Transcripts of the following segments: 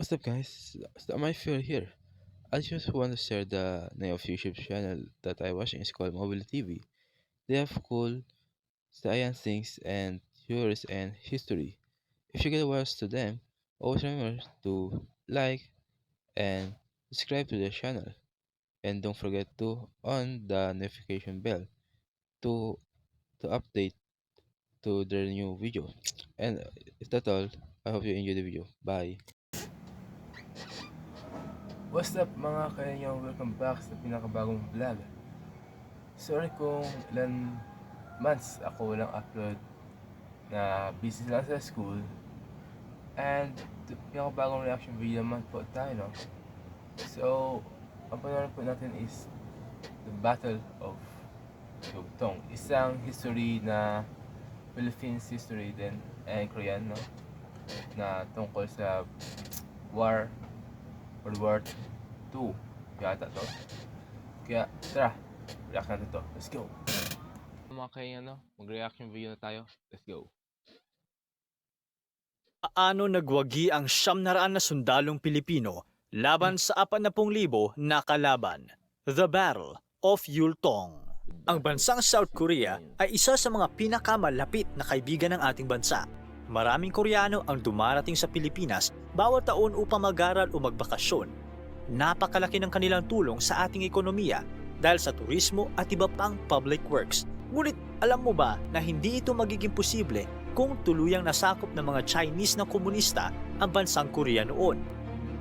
What's up, guys? So, my fair here. I just want to share the name of YouTube channel that I watching is called Mobile TV. They have cool science things and theories and history. If you get watch to them, always remember to like and subscribe to the channel. And don't forget to on the notification bell to update to their new video. And is that all? I hope you enjoy the video. Bye. What's up mga kainyo? Welcome back sa pinakabagong vlog. Sorry kung ilan months ako walang upload na busy lang sa school. And pinakabagong reaction video naman po tayo, no? So, ang panoorin po natin is The Battle of Yugtong. Isang history na Philippines history din and Korean, no? Na tungkol sa war World War II yata to. Kaya tara, react natin to. Let's go. Mga kaya mag-reaction video na tayo. Let's go. Paano nagwagi ang 900 na sundalong Pilipino laban sa 40,000 na kalaban? The Battle of Yultong. Ang bansang South Korea ay isa sa mga pinakamalapit na kaibigan ng ating bansa. Maraming Koreano ang dumarating sa Pilipinas bawat taon upang mag-aral o magbakasyon. Napakalaki ng kanilang tulong sa ating ekonomiya dahil sa turismo at iba pang public works. Ngunit alam mo ba na hindi ito magiging posible kung tuluyang nasakop ng mga Chinese na komunista ang bansang Korea noon?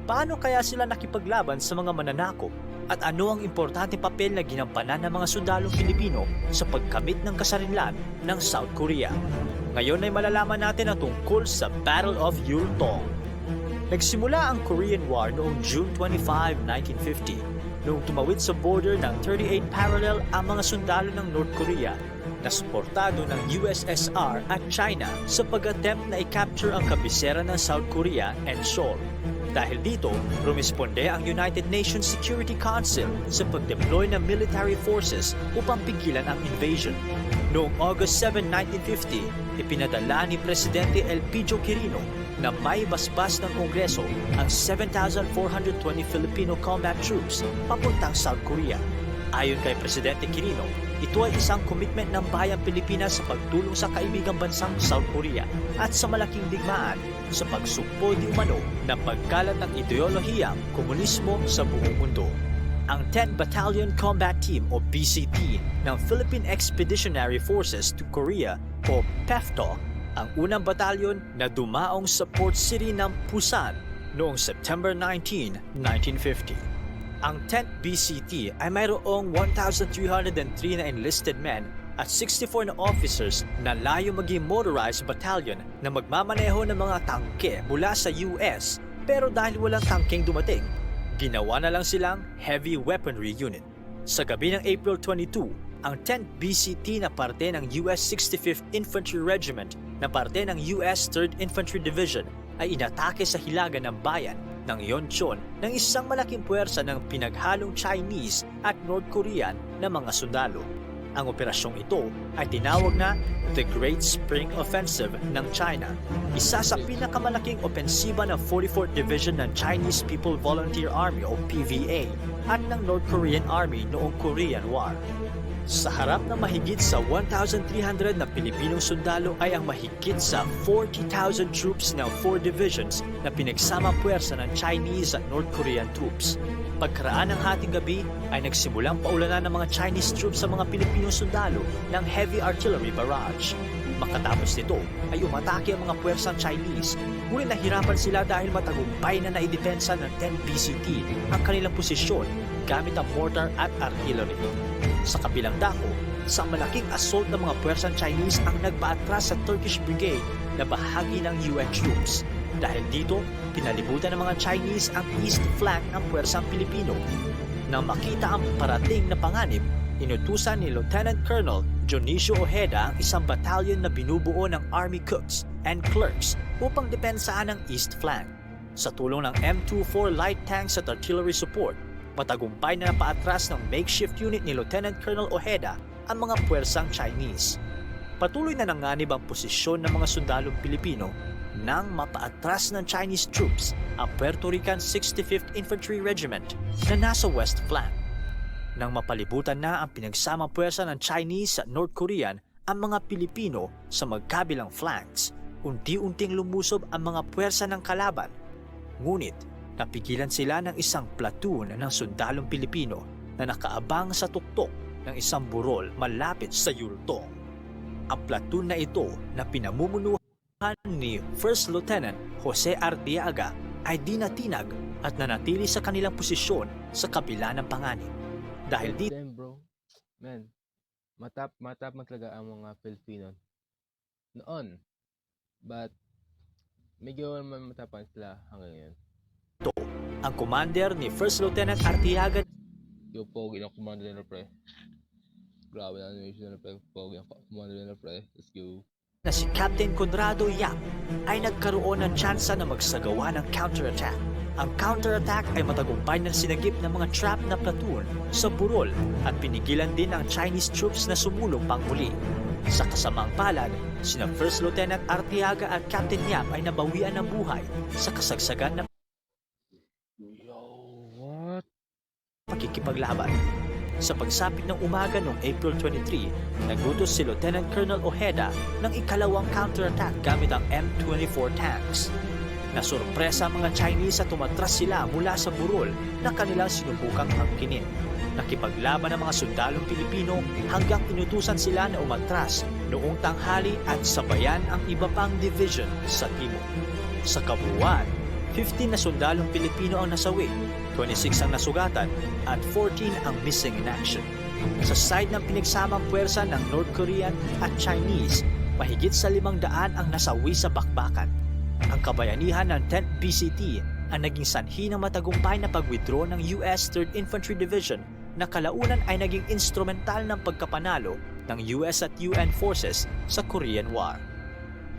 Paano kaya sila nakipaglaban sa mga mananakop? At ano ang importanteng papel na ginampanan ng mga sundalong Pilipino sa pagkamit ng kasarinlan ng South Korea? Ngayon ay malalaman natin ang tungkol sa Battle of Yultong. Nagsimula ang Korean War noong June 25, 1950, noong tumawid sa border ng 38 parallel ang mga sundalo ng North Korea na suportado ng USSR at China sa pag-attempt na i-capture ang kabisera ng South Korea and Seoul. Dahil dito, rumisponde ang United Nations Security Council sa pag-deploy ng military forces upang pigilan ang invasion. Noong August 7, 1950, ipinadala ni Presidente Elpidio Quirino na may basbas ng Kongreso ang 7,420 Filipino combat troops papuntang South Korea. Ayon kay Presidente Quirino, ito ay isang commitment ng bayang Pilipinas sa pagtulong sa kaibigang bansang South Korea at sa malaking digmaan sa pagsugpo di umano ng pagkalat ng ideolohiyang komunismo sa buong mundo. Ang 10th Battalion Combat Team o BCT ng Philippine Expeditionary Forces to Korea o PEFTO ang unang batalyon na dumaong sa port city ng Busan noong September 19, 1950. Ang 10th BCT ay mayroong 1,303 na enlisted men at 64 na officers na layo maging motorized battalion na magmamaneho ng mga tangke mula sa US, pero dahil walang tangkeng dumating, ginawa na lang silang heavy weaponry unit. Sa gabi ng April 22, ang 10th BCT na parte ng US 65th Infantry Regiment na parte ng US 3rd Infantry Division ay inatake sa hilaga ng bayan ng Yeoncheon ng isang malaking puwersa ng pinaghalong Chinese at North Korean na mga sundalo. Ang operasyong ito ay tinawag na The Great Spring Offensive ng China, isa sa pinakamalaking opensiba ng 44th Division ng Chinese People Volunteer Army o PVA at ng North Korean Army noong Korean War. Sa harap ng mahigit sa 1,300 na Pilipinong sundalo ay ang mahigit sa 40,000 troops ng 4 divisions na pinagsama puwersa ng Chinese at North Korean troops. Pagkaraan ng hating gabi ay nagsimulang paulanan ng mga Chinese troops sa mga Pilipinong sundalo ng heavy artillery barrage. Makatapos nito ay umatake ang mga puwersang Chinese, ngunit nahirapan sila dahil matagumpay na naidepensa ng 10 BCT ang kanilang posisyon gamit ang mortar at artillery. Sa kabilang dako, isang malaking assault ng mga puwersang Chinese ang nagpaatras sa Turkish Brigade na bahagi ng UN troops. Dahil dito, pinalibutan ng mga Chinese ang east flank ng puwersang Pilipino. Nang makita ang parating na panganib, inutusan ni Lieutenant Colonel Dionisio Ojeda ang isang batalyon na binubuo ng Army Cooks and Clerks upang depensaan ang east flank. Sa tulong ng M24 light tanks at artillery support, matagumpay na napaatras ng makeshift unit ni Lieutenant Colonel Ojeda ang mga puwersang Chinese. Patuloy na nanganib ang posisyon ng mga sundalong Pilipino nang mapaatras ng Chinese troops ang Puerto Rican 65th Infantry Regiment na nasa West Flank. Nang mapalibutan na ang pinagsamang puwersa ng Chinese at North Korean ang mga Pilipino sa magkabilang flanks, unti-unting lumusob ang mga puwersa ng kalaban. Ngunit napigilan sila ng isang platoon ng sundalong Pilipino na nakaabang sa tuktok ng isang burol malapit sa Yultong. Ang platoon na ito na pinamumunuhan ni First Lieutenant Jose Artiaga ay dinatinag at nanatili sa kanilang posisyon sa kabila ng panganib. Dahil dito, Damn bro, man, matap man talaga ang mga Pilipino noon. But medyo naman matapang sila hanggang ngayon. ang commander ni First Lieutenant Artiaga Yo, pogi ng Commander nila pre. Grabe na animation nila pre. Pogi ang Commander nila pre. Let's go. na si Captain Conrado Yap ay nagkaroon ng tsansa na magsagawa ng counterattack. Ang counterattack ay matagumpay na sinagip ng mga trap na platoon sa burol at pinigilan din ang Chinese troops na sumulong pangmuli. Sa kasamang palad, sina First Lieutenant Artiaga at Captain Yap ay nabawian ng buhay sa kasagsagan ng Yo, what? pakikipaglaban. Sa pagsapit ng umaga noong April 23, nagutos si Lieutenant Colonel Ojeda ng ikalawang counterattack gamit ang M24 tanks. Nasurpresa ang mga Chinese at tumatras sila mula sa burol na kanilang sinubukang angkinin. Nakipaglaban ang mga sundalong Pilipino hanggang inutusan sila na umatras noong tanghali at sabayan ang iba pang division sa timog. Sa kabuuan, 15 na sundalong Pilipino ang nasawi, 26 ang nasugatan at 14 ang missing in action. Sa side ng pinagsamang puwersa ng North Korean at Chinese, mahigit sa 500 ang nasawi sa bakbakan. Ang kabayanihan ng 10th BCT ang naging sanhi ng matagumpay na pag-withdraw ng US 3rd Infantry Division na kalaunan ay naging instrumental ng pagkapanalo ng US at UN forces sa Korean War.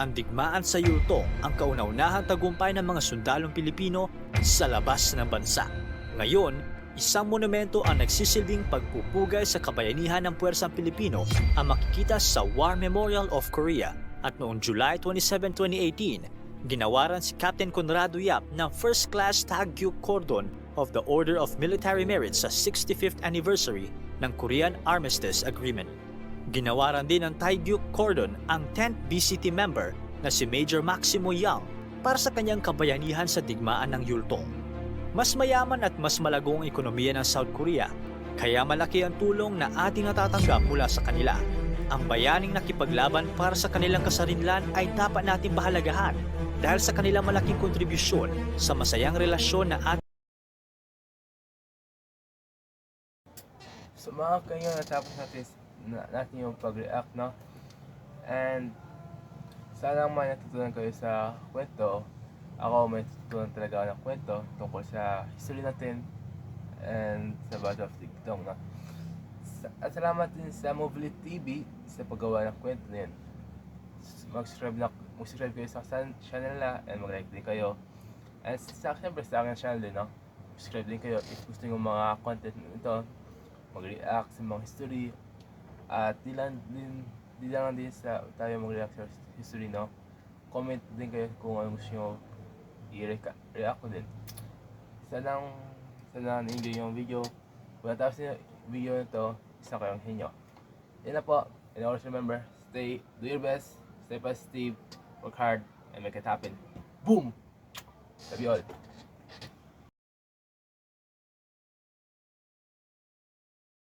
Ang digmaan sa Yultong ang kauna-unahang tagumpay ng mga sundalong Pilipino sa labas ng bansa. Ngayon, isang monumento ang nagsisilbing pagpupugay sa kabayanihan ng puwersang Pilipino ang makikita sa War Memorial of Korea at noong July 27, 2018, ginawaran si Captain Conrado Yap ng First Class Tagyuk Cordon of the Order of Military Merit sa 65th anniversary ng Korean Armistice Agreement. Ginawaran din ng Taegyuk Cordon ang 10th BCT member na si Major Maximo Young para sa kanyang kabayanihan sa digmaan ng Yultong. Mas mayaman at mas malago ang ekonomiya ng South Korea, kaya malaki ang tulong na ating natatanggap mula sa kanila. Ang bayaning nakipaglaban para sa kanilang kasarinlan ay dapat natin pahalagahan dahil sa kanilang malaking kontribusyon sa masayang relasyon na ating. So mga kayo, natapos natin yung pag-react, no? And sana may natutunan kayo sa kwento. Ako may natutunan talaga ng kwento tungkol sa history natin and sa Battle of Tigtong, no? At salamat din sa Movili TV sa paggawa ng kwento na yun. Mag-subscribe kayo sa channel nila and mag-like din kayo. And siyempre sa akin channel din, no? Subscribe din kayo if gusto nyo mga content nito, mag-react sa mga history. At di lang din sa tayo mag-react sa history, no? Comment din kayo kung ano gusto nyo i-react ko din. Sana na-enjoy yung video. Kung natapos nyo yung video nito, isa kayong henyo. Yan na po. And always remember, do your best, stay positive, work hard, and make it happen. Boom! Love you all.